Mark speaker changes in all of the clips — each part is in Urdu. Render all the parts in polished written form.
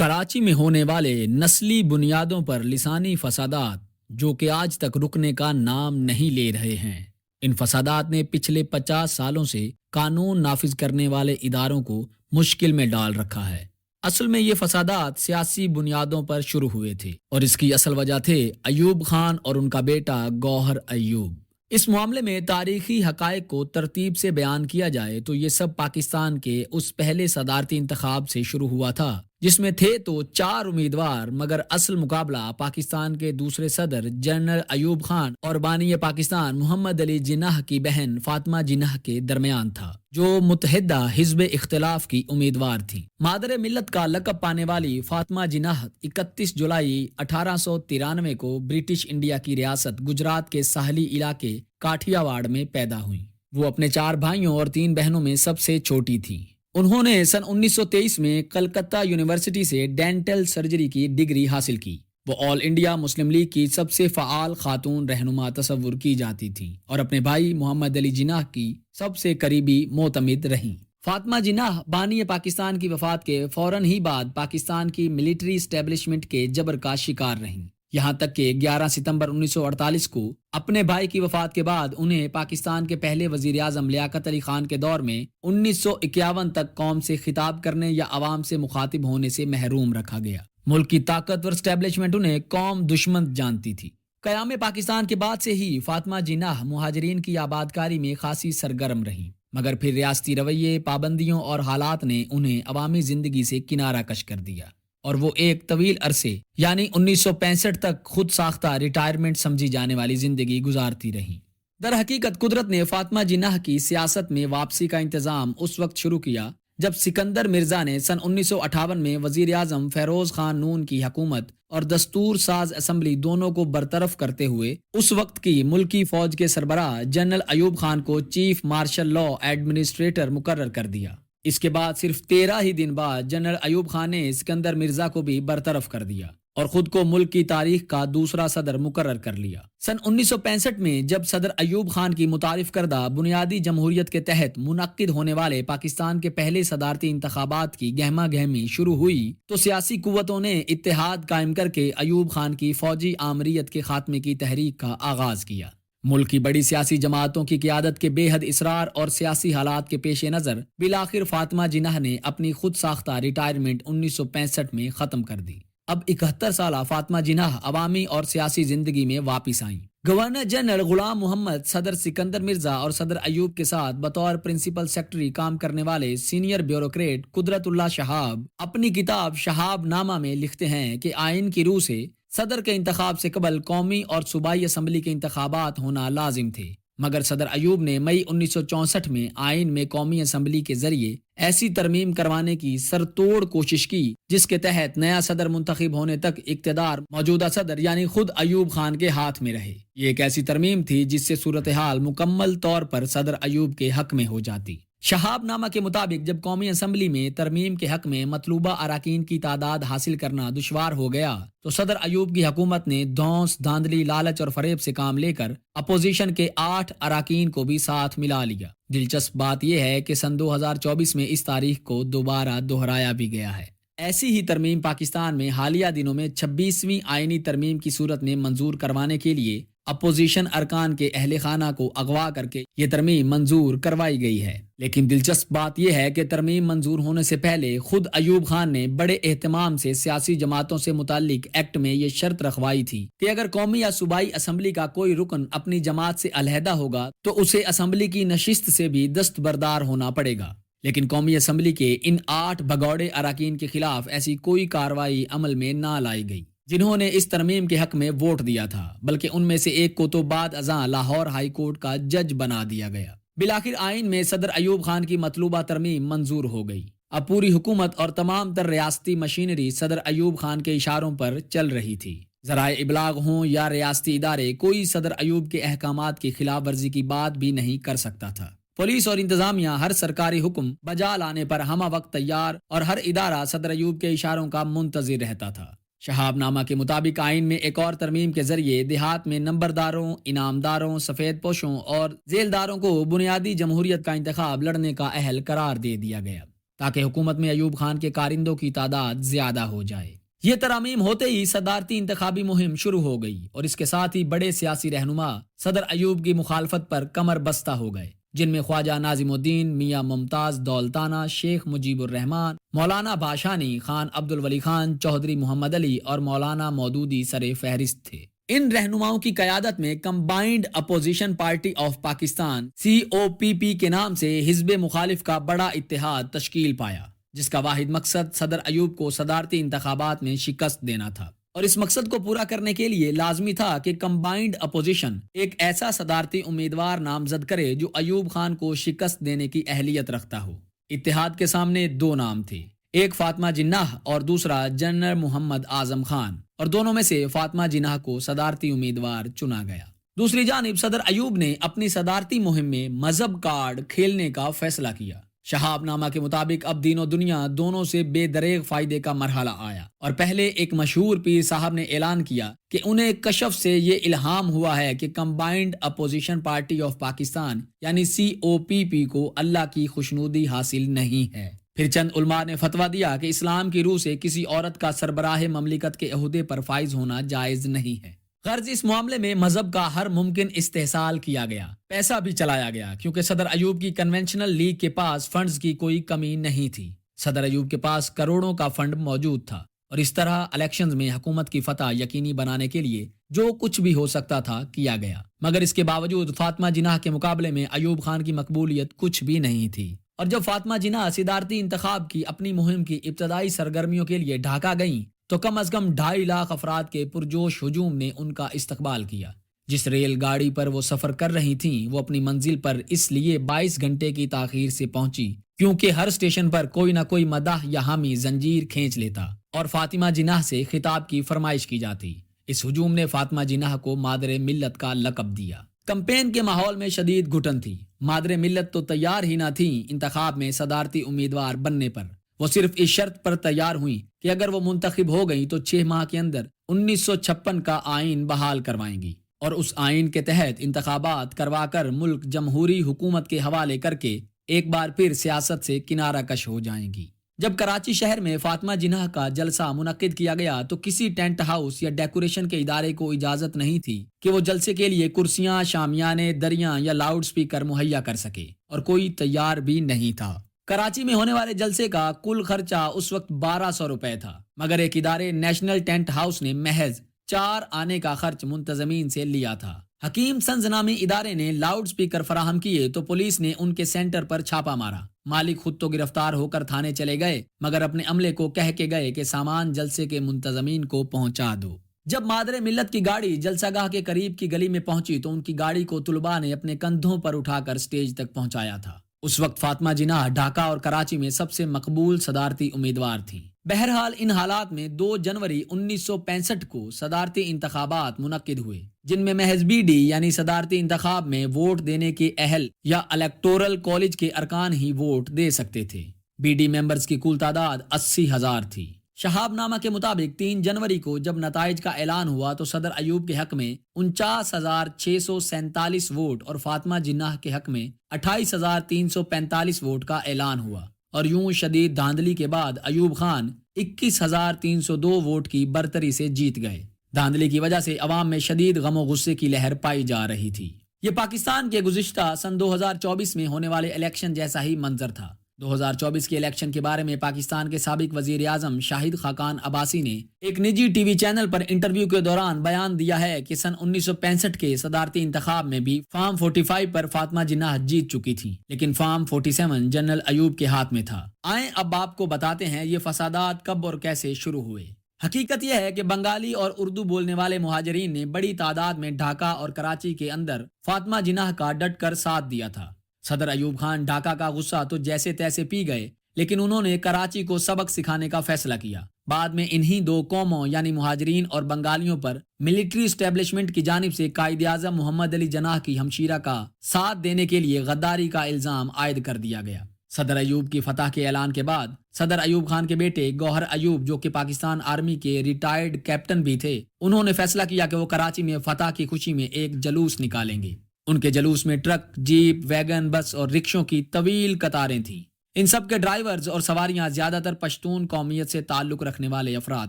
Speaker 1: کراچی میں ہونے والے نسلی بنیادوں پر لسانی فسادات جو کہ آج تک رکنے کا نام نہیں لے رہے ہیں، ان فسادات نے پچھلے 50 سالوں سے قانون نافذ کرنے والے اداروں کو مشکل میں ڈال رکھا ہے۔ اصل میں یہ فسادات سیاسی بنیادوں پر شروع ہوئے تھے اور اس کی اصل وجہ تھے ایوب خان اور ان کا بیٹا گوہر ایوب۔ اس معاملے میں تاریخی حقائق کو ترتیب سے بیان کیا جائے تو یہ سب پاکستان کے اس پہلے صدارتی انتخاب سے شروع ہوا تھا جس میں تھے تو 4 امیدوار، مگر اصل مقابلہ پاکستان کے دوسرے صدر جنرل ایوب خان اور بانی پاکستان محمد علی جناح کی بہن فاطمہ جناح کے درمیان تھا، جو متحدہ حزب اختلاف کی امیدوار تھی۔ مادر ملت کا لقب پانے والی فاطمہ جناح 31 جولائی 1893 کو برٹش انڈیا کی ریاست گجرات کے ساحلی علاقے کاٹھیا واڑ میں پیدا ہوئیں۔ وہ اپنے 4 بھائیوں اور 3 بہنوں میں سب سے چھوٹی تھی۔ انہوں نے سن 1923 میں کلکتہ یونیورسٹی سے ڈینٹل سرجری کی ڈگری حاصل کی۔ وہ آل انڈیا مسلم لیگ کی سب سے فعال خاتون رہنما تصور کی جاتی تھیں اور اپنے بھائی محمد علی جناح کی سب سے قریبی معتمد رہیں۔ فاطمہ جناح بانی پاکستان کی وفات کے فوراً ہی بعد پاکستان کی ملٹری اسٹیبلشمنٹ کے جبر کا شکار رہیں، یہاں تک کہ 11 ستمبر 1948 کو اپنے بھائی کی وفات کے بعد انہیں پاکستان کے پہلے وزیر اعظم لیاقت علی خان کے دور میں 1951 تک قوم سے خطاب کرنے یا عوام سے مخاطب ہونے سے محروم رکھا گیا۔ ملک کی طاقتور اسٹیبلشمنٹ انہیں قوم دشمن جانتی تھی۔ قیام پاکستان کے بعد سے ہی فاطمہ جناح مہاجرین کی آبادکاری میں خاصی سرگرم رہیں، مگر پھر ریاستی رویے، پابندیوں اور حالات نے انہیں عوامی زندگی سے کنارہ کش کر دیا اور وہ ایک طویل عرصے یعنی 1965 تک خود ساختہ ریٹائرمنٹ سمجھی جانے والی زندگی گزارتی رہیں۔ در حقیقت قدرت نے فاطمہ جناح کی سیاست میں واپسی کا انتظام اس وقت شروع کیا جب سکندر مرزا نے سن 1958 میں وزیر اعظم فیروز خان نون کی حکومت اور دستور ساز اسمبلی دونوں کو برطرف کرتے ہوئے اس وقت کی ملکی فوج کے سربراہ جنرل ایوب خان کو چیف مارشل لا ایڈمنسٹریٹر مقرر کر دیا۔ اس کے بعد صرف 13 ہی دن بعد جنرل ایوب خان نے سکندر مرزا کو بھی برطرف کر دیا اور خود کو ملک کی تاریخ کا دوسرا صدر مقرر کر لیا۔ سن 1965 میں جب صدر ایوب خان کی متعارف کردہ بنیادی جمہوریت کے تحت منعقد ہونے والے پاکستان کے پہلے صدارتی انتخابات کی گہما گہمی شروع ہوئی تو سیاسی قوتوں نے اتحاد قائم کر کے ایوب خان کی فوجی آمریت کے خاتمے کی تحریک کا آغاز کیا۔ ملک کی بڑی سیاسی جماعتوں کی قیادت کے بے حد اصرار اور سیاسی حالات کے پیش نظر بالآخر فاطمہ جناح نے اپنی خود ساختہ ریٹائرمنٹ 1965 میں ختم کر دی۔ اب 71 سالہ فاطمہ جناح عوامی اور سیاسی زندگی میں واپس آئیں۔ گورنر جنرل غلام محمد، صدر سکندر مرزا اور صدر ایوب کے ساتھ بطور پرنسپل سیکرٹری کام کرنے والے سینئر بیوروکریٹ قدرت اللہ شہاب اپنی کتاب شہاب نامہ میں لکھتے ہیں کہ آئین کی روح سے صدر کے انتخاب سے قبل قومی اور صوبائی اسمبلی کے انتخابات ہونا لازم تھے، مگر صدر ایوب نے مئی 1964 میں آئین میں قومی اسمبلی کے ذریعے ایسی ترمیم کروانے کی سرتوڑ کوشش کی جس کے تحت نیا صدر منتخب ہونے تک اقتدار موجودہ صدر یعنی خود ایوب خان کے ہاتھ میں رہے۔ یہ ایک ایسی ترمیم تھی جس سے صورتحال مکمل طور پر صدر ایوب کے حق میں ہو جاتی۔ شہاب نامہ کے مطابق جب قومی اسمبلی میں ترمیم کے حق میں مطلوبہ اراکین کی تعداد حاصل کرنا دشوار ہو گیا تو صدر ایوب کی حکومت نے دھونس، دھاندلی، لالچ اور فریب سے کام لے کر اپوزیشن کے 8 اراکین کو بھی ساتھ ملا لیا۔ دلچسپ بات یہ ہے کہ سن 2024 میں اس تاریخ کو دوبارہ دہرایا بھی گیا ہے۔ ایسی ہی ترمیم پاکستان میں حالیہ دنوں میں 26ویں آئینی ترمیم کی صورت میں منظور کروانے کے لیے اپوزیشن ارکان کے اہل خانہ کو اغوا کر کے یہ ترمیم منظور کروائی گئی ہے۔ لیکن دلچسپ بات یہ ہے کہ ترمیم منظور ہونے سے پہلے خود ایوب خان نے بڑے اہتمام سے سیاسی جماعتوں سے متعلق ایکٹ میں یہ شرط رکھوائی تھی کہ اگر قومی یا صوبائی اسمبلی کا کوئی رکن اپنی جماعت سے علیحدہ ہوگا تو اسے اسمبلی کی نشست سے بھی دستبردار ہونا پڑے گا۔ لیکن قومی اسمبلی کے ان 8 بھگوڑے اراکین کے خلاف ایسی کوئی کارروائی عمل میں نہ لائی گئی جنہوں نے اس ترمیم کے حق میں ووٹ دیا تھا، بلکہ ان میں سے ایک کو تو بعد ازاں لاہور ہائی کورٹ کا جج بنا دیا گیا۔ بالآخر آئین میں صدر ایوب خان کی مطلوبہ ترمیم منظور ہو گئی۔ اب پوری حکومت اور تمام تر ریاستی مشینری صدر ایوب خان کے اشاروں پر چل رہی تھی۔ ذرائع ابلاغ ہوں یا ریاستی ادارے، کوئی صدر ایوب کے احکامات کی خلاف ورزی کی بات بھی نہیں کر سکتا تھا۔ پولیس اور انتظامیہ ہر سرکاری حکم بجا لانے پر ہمہ وقت تیار اور ہر ادارہ صدر ایوب کے اشاروں کا منتظر رہتا تھا۔ شہاب نامہ کے مطابق آئین میں ایک اور ترمیم کے ذریعے دیہات میں نمبرداروں، انعامداروں، سفید پوشوں اور ذیلداروں کو بنیادی جمہوریت کا انتخاب لڑنے کا اہل قرار دے دیا گیا۔ تاکہ حکومت میں ایوب خان کے کارندوں کی تعداد زیادہ ہو جائے۔ یہ ترامیم ہوتے ہی صدارتی انتخابی مہم شروع ہو گئی اور اس کے ساتھ ہی بڑے سیاسی رہنما صدر ایوب کی مخالفت پر کمر بستہ ہو گئے، جن میں خواجہ ناظم الدین، میاں ممتاز دولتانہ، شیخ مجیب الرحمان، مولانا باشانی، خان عبد الولی خان، چودھری محمد علی اور مولانا مودودی سر فہرست تھے۔ ان رہنماؤں کی قیادت میں combined opposition party of Pakistan COPP کے نام سے حزب مخالف کا بڑا اتحاد تشکیل پایا، جس کا واحد مقصد صدر ایوب کو صدارتی انتخابات میں شکست دینا تھا، اور اس مقصد کو پورا کرنے کے لیے لازمی تھا کہ کمبائنڈ اپوزیشن ایک ایسا صدارتی امیدوار نامزد کرے جو ایوب خان کو شکست دینے کی اہلیت رکھتا ہو۔ اتحاد کے سامنے دو نام تھے، ایک فاطمہ جناح اور دوسرا جنرل محمد اعظم خان، اور دونوں میں سے فاطمہ جناح کو صدارتی امیدوار چنا گیا۔ دوسری جانب صدر ایوب نے اپنی صدارتی مہم میں مذہب کارڈ کھیلنے کا فیصلہ کیا۔ شہاب نامہ کے مطابق اب دین و دنیا دونوں سے بے دریغ فائدے کا مرحلہ آیا، اور پہلے ایک مشہور پیر صاحب نے اعلان کیا کہ انہیں کشف سے یہ الہام ہوا ہے کہ combined opposition party of Pakistan یعنی COPP کو اللہ کی خوشنودی حاصل نہیں ہے۔ پھر چند علماء نے فتویٰ دیا کہ اسلام کی روح سے کسی عورت کا سربراہ مملکت کے عہدے پر فائز ہونا جائز نہیں ہے۔ غرض اس معاملے میں مذہب کا ہر ممکن استحصال کیا گیا، پیسہ بھی چلایا گیا، کیونکہ صدر ایوب کی کنونشنل لیگ کے پاس فنڈز کی کوئی کمی نہیں تھی۔ صدر ایوب کے پاس کروڑوں کا فنڈ موجود تھا، اور اس طرح الیکشنز میں حکومت کی فتح یقینی بنانے کے لیے جو کچھ بھی ہو سکتا تھا کیا گیا۔ مگر اس کے باوجود فاطمہ جناح کے مقابلے میں ایوب خان کی مقبولیت کچھ بھی نہیں تھی، اور جب فاطمہ جناح صدارتی انتخاب کی اپنی مہم کی ابتدائی سرگرمیوں کے لیے ڈھاکہ گئیں تو کم از کم 2.5 لاکھ افراد کے پرجوش ہجوم نے ان کا استقبال کیا۔ جس ریل گاڑی پر وہ سفر کر رہی تھیں وہ اپنی منزل پر اس لیے 22 گھنٹے کی تاخیر سے پہنچی کیونکہ ہر اسٹیشن پر کوئی نہ کوئی مداح یا حامی زنجیر کھینچ لیتا اور فاطمہ جناح سے خطاب کی فرمائش کی جاتی۔ اس ہجوم نے فاطمہ جناح کو مادر ملت کا لقب دیا۔ کمپین کے ماحول میں شدید گھٹن تھی۔ مادر ملت تو تیار ہی نہ تھیں انتخاب میں صدارتی امیدوار بننے پر، وہ صرف اس شرط پر تیار ہوئیں کہ اگر وہ منتخب ہو گئیں تو 6 ماہ کے اندر 1956 کا آئین بحال کروائیں گی، اور اس آئین کے تحت انتخابات کروا کر ملک جمہوری حکومت کے حوالے کر کے ایک بار پھر سیاست سے کنارہ کش ہو جائیں گی۔ جب کراچی شہر میں فاطمہ جناح کا جلسہ منعقد کیا گیا تو کسی ٹینٹ ہاؤس یا ڈیکوریشن کے ادارے کو اجازت نہیں تھی کہ وہ جلسے کے لیے کرسیاں، شامیانے، دریاں یا لاؤڈ سپیکر مہیا کر سکے، اور کوئی تیار بھی نہیں تھا۔ کراچی میں ہونے والے جلسے کا کل خرچہ اس وقت 1200 روپے تھا، مگر ایک ادارے نیشنل ٹینٹ ہاؤس نے محض 4 آنے کا خرچ منتظمین سے لیا تھا۔ حکیم سنز نامی ادارے نے لاؤڈ سپیکر فراہم کیے تو پولیس نے ان کے سینٹر پر چھاپا مارا۔ مالک خود تو گرفتار ہو کر تھانے چلے گئے، مگر اپنے عملے کو کہہ کے گئے کہ سامان جلسے کے منتظمین کو پہنچا دو۔ جب مادر ملت کی گاڑی جلسہ گاہ کے قریب کی گلی میں پہنچی تو ان کی گاڑی کو طلباء نے اپنے کندھوں پر اٹھا کر سٹیج تک پہنچایا تھا۔ اس وقت فاطمہ جناح ڈھاکہ اور کراچی میں سب سے مقبول صدارتی امیدوار تھیں۔ بہرحال ان حالات میں 2 جنوری 1965 کو صدارتی انتخابات منعقد ہوئے، جن میں محض BD یعنی صدارتی انتخاب میں ووٹ دینے کے اہل یا الیکٹورل کالج کے ارکان ہی ووٹ دے سکتے تھے۔ BD ممبرز کی کل تعداد 80,000 تھی۔ شہاب نامہ کے مطابق 3 جنوری کو جب نتائج کا اعلان ہوا تو صدر ایوب کے حق میں 49,647 ووٹ اور فاطمہ جناح کے حق میں 28,345 ووٹ کا اعلان ہوا، اور یوں شدید دھاندلی کے بعد ایوب خان 21,302 ووٹ کی برتری سے جیت گئے۔ دھاندلی کی وجہ سے عوام میں شدید غم و غصے کی لہر پائی جا رہی تھی۔ یہ پاکستان کے گزشتہ سن 2024 میں ہونے والے الیکشن جیسا ہی منظر تھا۔ 2024 کے الیکشن کے بارے میں پاکستان کے سابق وزیر اعظم شاہد خاقان عباسی نے ایک نجی ٹی وی چینل پر انٹرویو کے دوران بیان دیا ہے کہ سن 1965 کے صدارتی انتخاب میں بھی فارم 45 پر فاطمہ جناح جیت چکی تھی، لیکن فارم 47 جنرل ایوب کے ہاتھ میں تھا۔ آئیں اب آپ کو بتاتے ہیں یہ فسادات کب اور کیسے شروع ہوئے۔ حقیقت یہ ہے کہ بنگالی اور اردو بولنے والے مہاجرین نے بڑی تعداد میں ڈھاکہ اور کراچی کے اندر فاطمہ جناح کا ڈٹ کر ساتھ دیا تھا۔ صدر ایوب خان ڈھاکہ کا غصہ تو جیسے تیسے پی گئے، لیکن انہوں نے کراچی کو سبق سکھانے کا فیصلہ کیا۔ بعد میں انہی 2 قوموں یعنی مہاجرین اور بنگالیوں پر ملٹری اسٹیبلشمنٹ کی جانب سے قائد اعظم محمد علی جناح کی ہمشیرہ کا ساتھ دینے کے لیے غداری کا الزام عائد کر دیا گیا۔ صدر ایوب کی فتح کے اعلان کے بعد صدر ایوب خان کے بیٹے گوہر ایوب، جو کہ پاکستان آرمی کے ریٹائرڈ کیپٹن بھی تھے، انہوں نے فیصلہ کیا کہ وہ کراچی میں فتح کی خوشی میں ایک جلوس نکالیں گے۔ ان کے جلوس میں ٹرک، جیپ، ویگن، بس اور رکشوں کی طویل قطاریں تھیں۔ ان سب کے ڈرائیورز اور سواریاں زیادہ تر پشتون قومیت سے تعلق رکھنے والے افراد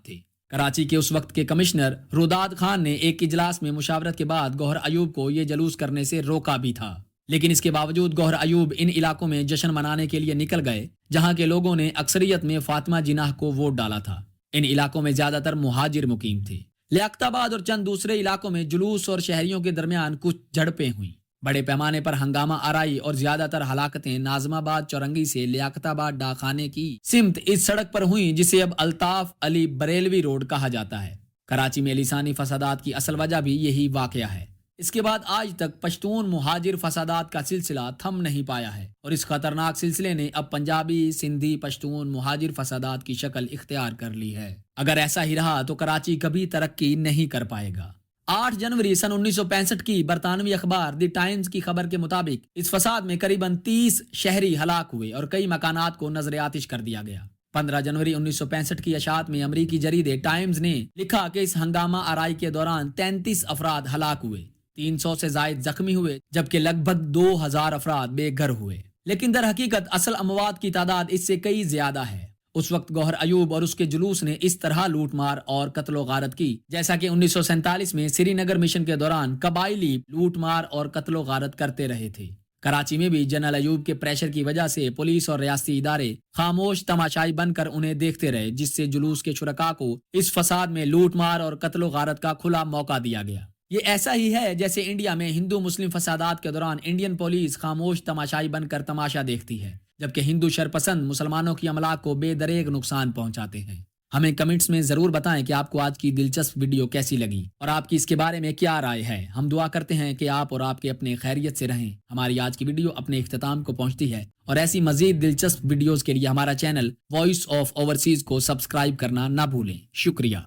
Speaker 1: تھے۔ کراچی کے اس وقت کے کمشنر روداد خان نے ایک اجلاس میں مشاورت کے بعد گوہر ایوب کو یہ جلوس کرنے سے روکا بھی تھا، لیکن اس کے باوجود گوہر ایوب ان علاقوں میں جشن منانے کے لیے نکل گئے جہاں کے لوگوں نے اکثریت میں فاطمہ جناح کو ووٹ ڈالا تھا۔ ان علاقوں میں زیادہ تر مہاجر مقیم تھے۔ لیاقت آباد اور چند دوسرے علاقوں میں جلوس اور شہریوں کے درمیان کچھ جھڑپیں ہوئیں۔ بڑے پیمانے پر ہنگامہ آرائی اور زیادہ تر ہلاکتیں ناظم آباد چورنگی سے لیاقت آباد ڈاکخانے کی سمت اس سڑک پر ہوئیں جسے اب الطاف علی بریلوی روڈ کہا جاتا ہے۔ کراچی میں لسانی فسادات کی اصل وجہ بھی یہی واقعہ ہے۔ اس کے بعد آج تک پشتون مہاجر فسادات کا سلسلہ تھم نہیں پایا ہے اور اس خطرناک سلسلے نے اب پنجابی، سندھی، پشتون مہاجر فسادات کی شکل اختیار کر لی ہے۔ اگر ایسا ہی رہا تو کراچی کبھی ترقی نہیں کر پائے گا۔ 8 جنوری سن 1965 کی برطانوی اخبار دی ٹائمز کی خبر کے مطابق اس فساد میں قریباً 30 شہری ہلاک ہوئے اور کئی مکانات کو نذر آتش کر دیا گیا۔ 15 جنوری 1965 کی اشاعت میں امریکی جریدے ٹائمز نے لکھا کہ اس ہنگامہ آرائی کے دوران 33 افراد ہلاک ہوئے، 300 سے زائد زخمی ہوئے جبکہ لگ بھگ 2000 افراد بے گھر ہوئے، لیکن در حقیقت اصل اموات کی تعداد اس سے کئی زیادہ ہے۔ اس وقت گوہر ایوب اور اس کے جلوس نے اس طرح لوٹ مار اور قتل و غارت کی جیسا کہ 1947 میں سری نگر مشن کے دوران قبائلی لوٹ مار اور قتل و غارت کرتے رہے تھے۔ کراچی میں بھی جنرل ایوب کے پریشر کی وجہ سے پولیس اور ریاستی ادارے خاموش تماشائی بن کر انہیں دیکھتے رہے، جس سے جلوس کے شرکاء کو اس فساد میں لوٹ مار اور قتل و غارت کا کھلا موقع دیا گیا۔ یہ ایسا ہی ہے جیسے انڈیا میں ہندو مسلم فسادات کے دوران انڈین پولیس خاموش تماشائی بن کر تماشا دیکھتی ہے جبکہ ہندو شرپسند مسلمانوں کی املاک کو بے دریغ نقصان پہنچاتے ہیں۔ ہمیں کمنٹس میں ضرور بتائیں کہ آپ کو آج کی دلچسپ ویڈیو کیسی لگی اور آپ کی اس کے بارے میں کیا رائے ہے۔ ہم دعا کرتے ہیں کہ آپ اور آپ کے اپنے خیریت سے رہیں۔ ہماری آج کی ویڈیو اپنے اختتام کو پہنچتی ہے اور ایسی مزید دلچسپ ویڈیوز کے لیے ہمارا چینل وائس آف اوورسیز کو سبسکرائب کرنا نہ بھولیں۔ شکریہ۔